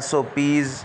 SOPs